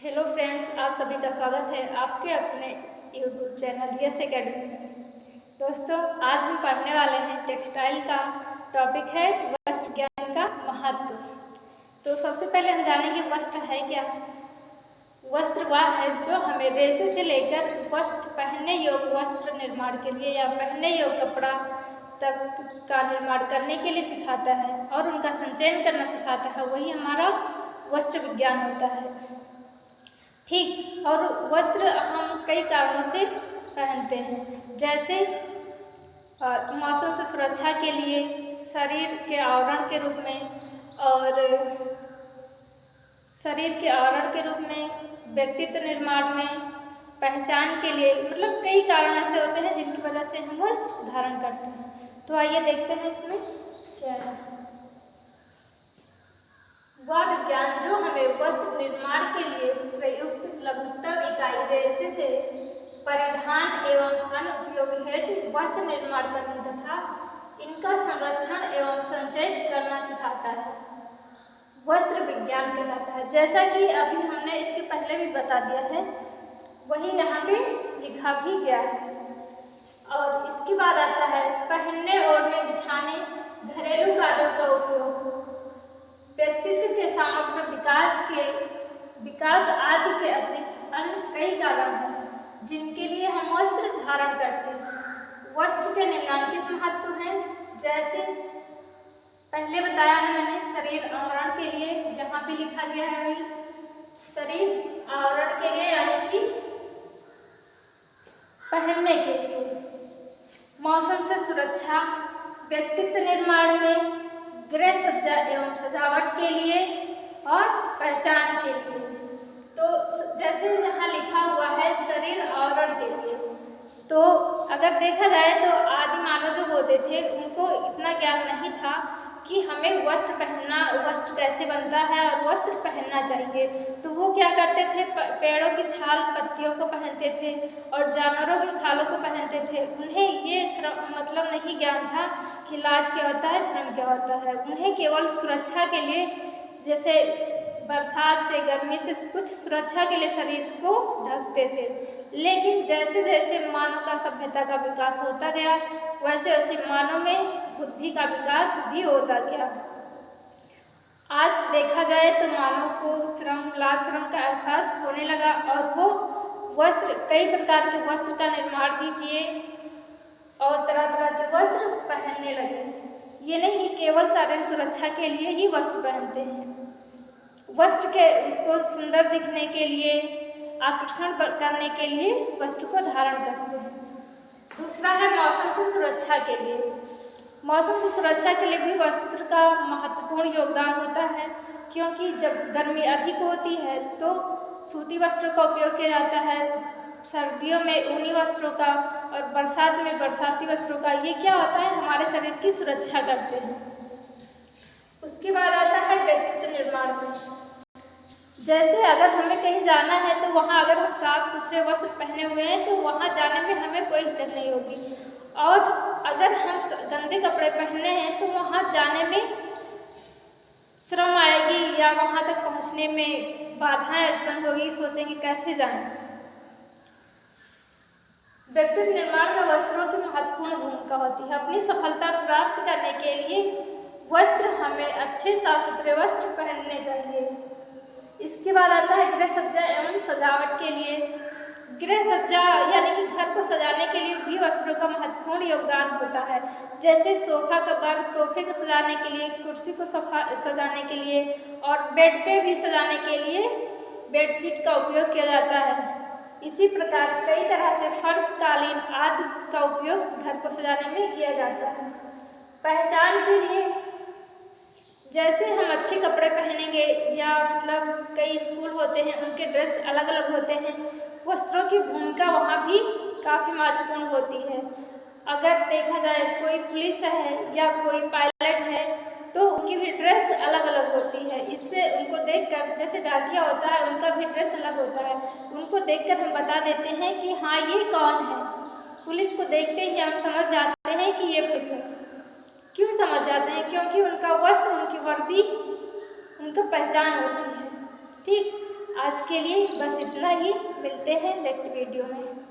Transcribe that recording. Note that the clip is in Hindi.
हेलो फ्रेंड्स, आप सभी का स्वागत है आपके अपने यूट्यूब चैनल यस एकेडमी में। दोस्तों, आज हम पढ़ने वाले हैं टेक्सटाइल का टॉपिक है वस्त्र विज्ञान का महत्व। तो सबसे पहले हम जानेंगे वस्त्र है क्या। वस्त्र वह है जो हमें रेशे से लेकर वस्त्र पहनने योग्य वस्त्र निर्माण के लिए या पहनने योग्य कपड़ा तक का निर्माण करने के लिए सिखाता है और उनका संचयन करना सिखाता है। वही हमारा वस्त्र विज्ञान होता है। ठीक, और वस्त्र हम कई कारणों से पहनते हैं, जैसे मौसम से सुरक्षा के लिए, शरीर के आवरण के रूप में, और शरीर के आवरण के रूप में, व्यक्तित्व निर्माण में, पहचान के लिए, मतलब कई कारण ऐसे होते हैं जिनकी वजह से हम वस्त्र धारण करते हैं। तो आइए देखते हैं इसमें क्या है। वह विज्ञान जो हमें वस्त्र निर्माण के लिए प्रयुक्त लघुत्तम इकाई रेशे से परिधान एवं अनुपयोग हेतु वस्त्र निर्माण करने तथा इनका संरक्षण एवं संचयन करना सिखाता है, वस्त्र विज्ञान कहलाता है। जैसा कि अभी हमने इसके पहले भी बता दिया है, वही यहाँ पे लिखा भी गया है। और इसके बाद आता है पहनने, ओढ़ने, बिछाने, घरेलू कार्यों का उपयोग, व्यक्तित्व के समग्र विकास आदि के अतिरिक्त अन्य कई कारण हैं जिनके लिए हम वस्त्र धारण करते हैं। वस्त्र के निम्नलिखित महत्व हैं, जैसे पहले बताया है मैंने, शरीर आवरण के लिए, यहाँ भी लिखा गया है वही शरीर आवरण के लिए, यानी कि पहनने के लिए, मौसम से सुरक्षा, व्यक्तित्व निर्माण में, गृह सज्जा एवं सजावट के लिए और पहचान के लिए। तो जैसे यहाँ लिखा हुआ है शरीर आवरण के लिए, तो अगर देखा जाए तो आदि मानव जो होते थे उनको इतना ज्ञान नहीं था कि हमें वस्त्र पहनना, वस्त्र कैसे बनता है और वस्त्र पहनना चाहिए। तो वो क्या करते थे, पेड़ों की छाल पत्तियों को पहनते थे और जानवरों की खालों को पहनते थे। उन्हें ये मतलब नहीं ज्ञान था कि लाज क्या होता है, श्रम क्या होता है। उन्हें केवल सुरक्षा के लिए, जैसे बरसात से, गर्मी से कुछ सुरक्षा के लिए शरीर को ढकते थे। लेकिन जैसे जैसे मानव का सभ्यता का विकास होता गया, वैसे वैसे मानव में बुद्धि का विकास भी होता गया। आज देखा जाए तो मानव को लाज श्रम का एहसास होने लगा और वो वस्त्र, कई प्रकार के वस्त्र का निर्माण भी किए और तरह तरह के वस्त्र पहनने लगे। ये नहीं कि केवल शारीरिक सुरक्षा के लिए ही वस्त्र पहनते हैं। वस्त्र के उसको सुंदर दिखने के लिए, आकर्षण करने के लिए वस्त्र को धारण करते हैं। दूसरा है मौसम से सुरक्षा के लिए। मौसम से सुरक्षा के लिए भी वस्त्र का महत्वपूर्ण योगदान होता है, क्योंकि जब गर्मी अधिक होती है तो सूती वस्त्रों का उपयोग किया जाता है, सर्दियों में ऊनी वस्त्रों का, और बरसात में बरसाती वस्त्रों का। ये क्या होता है, हमारे शरीर की सुरक्षा करते हैं। उसके बाद आता है व्यक्तित्व निर्माण में। जैसे अगर हमें कहीं जाना है तो वहाँ अगर हम साफ सुथरे वस्त्र पहने हुए हैं तो वहाँ जाने में हमें कोई हिचक नहीं होगी, और अगर हम गंदे कपड़े पहने हैं तो वहाँ जाने में श्रम आएगी या वहाँ तक पहुँचने में बाधाएं उत्पन्न होगी, सोचेंगे कैसे जाएं। व्यक्तित्व निर्माण में वस्त्रों की महत्वपूर्ण भूमिका होती है। अपनी सफलता प्राप्त करने के लिए वस्त्र, हमें अच्छे साफ सुथरे वस्त्र पहनने चाहिए। इसके बाद आता है गृह सज्जा एवं सजावट के लिए। गृह सज्जा यानी कि घर को सजाने के लिए भी वस्त्रों का महत्वपूर्ण योगदान होता है। जैसे सोफा कवर, सोफे को सजाने के लिए, कुर्सी को सजाने के लिए, और बेड पे भी सजाने के लिए बेडशीट का उपयोग किया जाता है। इसी प्रकार कई तरह से फर्श, कालीन आदि का उपयोग घर को सजाने में किया जाता है। पहचान के लिए, जैसे हम अच्छे कपड़े पहनेंगे, या मतलब कई स्कूल होते हैं उनके ड्रेस अलग अलग होते हैं, वस्त्रों की भूमिका वहाँ भी काफ़ी महत्वपूर्ण होती है। अगर देखा जाए कोई पुलिस है या कोई पायलट है तो उनकी भी ड्रेस अलग अलग होती है। इससे उनको देखकर, जैसे डाकिया होता है उनका भी ड्रेस अलग होता है, उनको देखकर हम बता देते हैं कि हाँ ये कौन है। पुलिस को देखते ही हम समझ जाते हैं कि ये पुलिस है। क्यों समझ जाते हैं? क्योंकि उनका वस्त्र, उनकी वर्दी उनका पहचान होती है। ठीक, आज के लिए बस इतना ही, मिलते हैं नेक्स्ट वीडियो में।